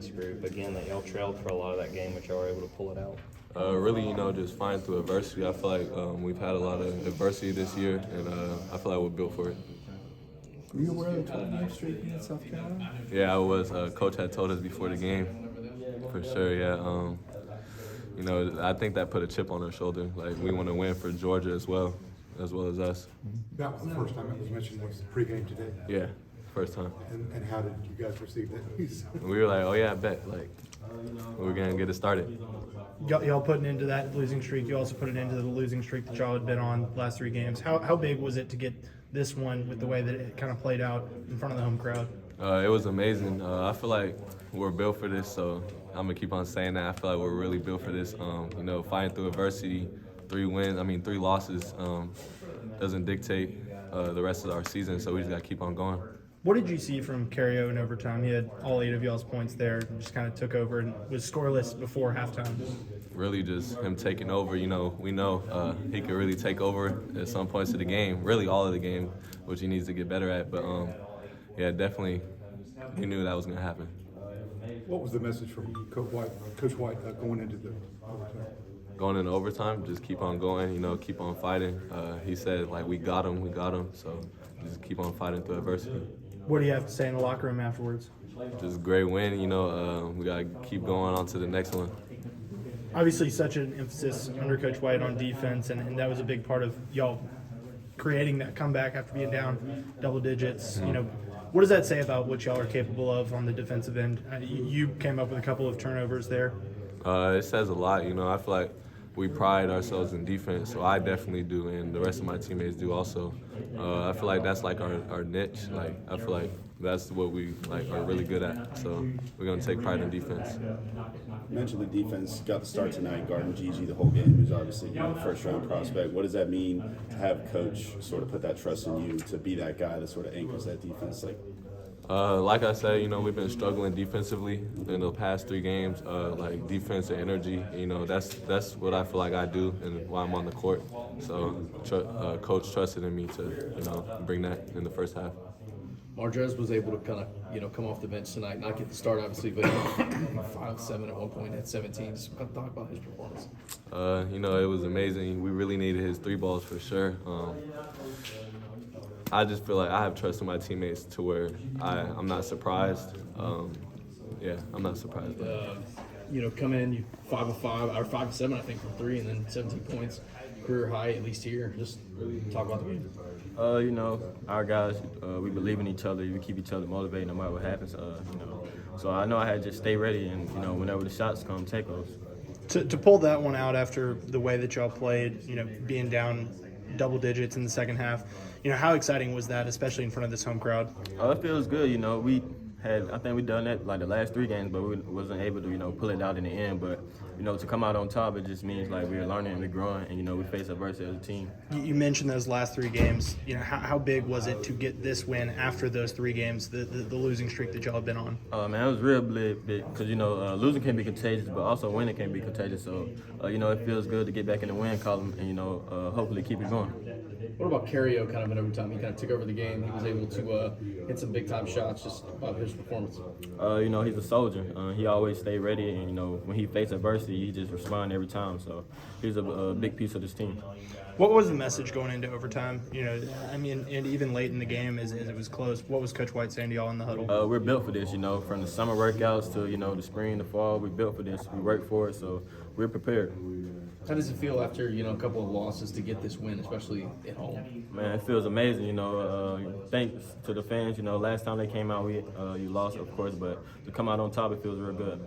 this group again that y'all trailed for a lot of that game, but y'all were able to pull it out? Really, just fighting through adversity. I feel like we've had a lot of adversity this year, and I feel like we're built for it. Were you aware of the 12-game streak in South Carolina? Yeah, I was. Coach had told us before the game, for sure, yeah. I think that put a chip on our shoulder. Like, we want to win for Georgia as well as us. That was the first time it was mentioned was the pregame today. Yeah, first time. And how did you guys receive that news? We were like, oh yeah, I bet. Like, we're going to get it started. Y'all putting into that losing streak. You also put it into the losing streak that y'all had been on the last 3 games. How big was it to get this one with the way that it kind of played out in front of the home crowd? It was amazing. I feel like we're built for this, so I'm going to keep on saying that. I feel like we're really built for this. Fighting through adversity, 3 losses doesn't dictate the rest of our season, so we just got to keep on going. What did you see from Carrio in overtime? He had all 8 of y'all's points there, and just kind of took over and was scoreless before halftime. Really just him taking over. We know he could really take over at some points of the game, really all of the game, which he needs to get better at. But, definitely he knew that was going to happen. What was the message from Coach White going into the overtime? Going into overtime, just keep on going, keep on fighting. He said, we got him, so just keep on fighting through adversity. What do you have to say in the locker room afterwards? Just a great win, we got to keep going on to the next one. Obviously, such an emphasis under Coach White on defense, and that was a big part of y'all creating that comeback after being down double digits. What does that say about what y'all are capable of on the defensive end? You came up with a couple of turnovers there. It says a lot. I feel like we pride ourselves in defense, so I definitely do, and the rest of my teammates do also. I feel like that's our niche. I feel like that's what we are really good at. So we're gonna take pride in defense. You mentioned the defense got the start tonight, guarding Gigi the whole game, who's obviously a first-round prospect. What does that mean to have Coach sort of put that trust in you to be that guy that sort of anchors that defense? Like I said, we've been struggling defensively in the past 3 games. Defense and energy, that's what I feel like I do and why I'm on the court. So Coach trusted in me to, bring that in the first half. Mardrez was able to kind of, come off the bench tonight, not get the start obviously, but 5-7 at one point at 17. Just kind of talk about his performance. It was amazing. We really needed his 3 balls for sure. I just feel like I have trust in my teammates to where I'm not surprised. I'm not surprised. Come in, you 5 of 5 or 5 of 7, I think, from 3, and then 17 points, career high at least here. Just talk about the game. Our guys, we believe in each other. We keep each other motivated no matter what happens. So I know I had to just stay ready, and whenever the shots come, take those. To pull that one out after the way that y'all played, being down double digits in the second half, how exciting was that, especially in front of this home crowd? It feels good. I think we done that the last 3 games, but we wasn't able to pull it out in the end. But to come out on top, it just means we're learning and we're growing, and we face adversity as a team. You mentioned those last 3 games. How big was it to get this win after those 3 games, the losing streak that y'all have been on? Man, it was real big because losing can be contagious, but also winning can be contagious. So it feels good to get back in the win column and hopefully keep it going. What about Carrio kind of in overtime? He kind of took over the game. He was able to hit some big-time shots. Just about his performance. He's a soldier. He always stay ready, and when he faces adversity, he just responds every time. So he's a big piece of this team. What was the message going into overtime? And even late in the game, as it was close, what was Coach White saying to y'all in the huddle? We're built for this. From the summer workouts to the spring, the fall. We're built for this. We work for it, so we're prepared. How does it feel after a couple of losses to get this win, especially at home? Man, it feels amazing. Thanks to the fans. Last time they came out, you lost, of course, but to come out on top, it feels real good.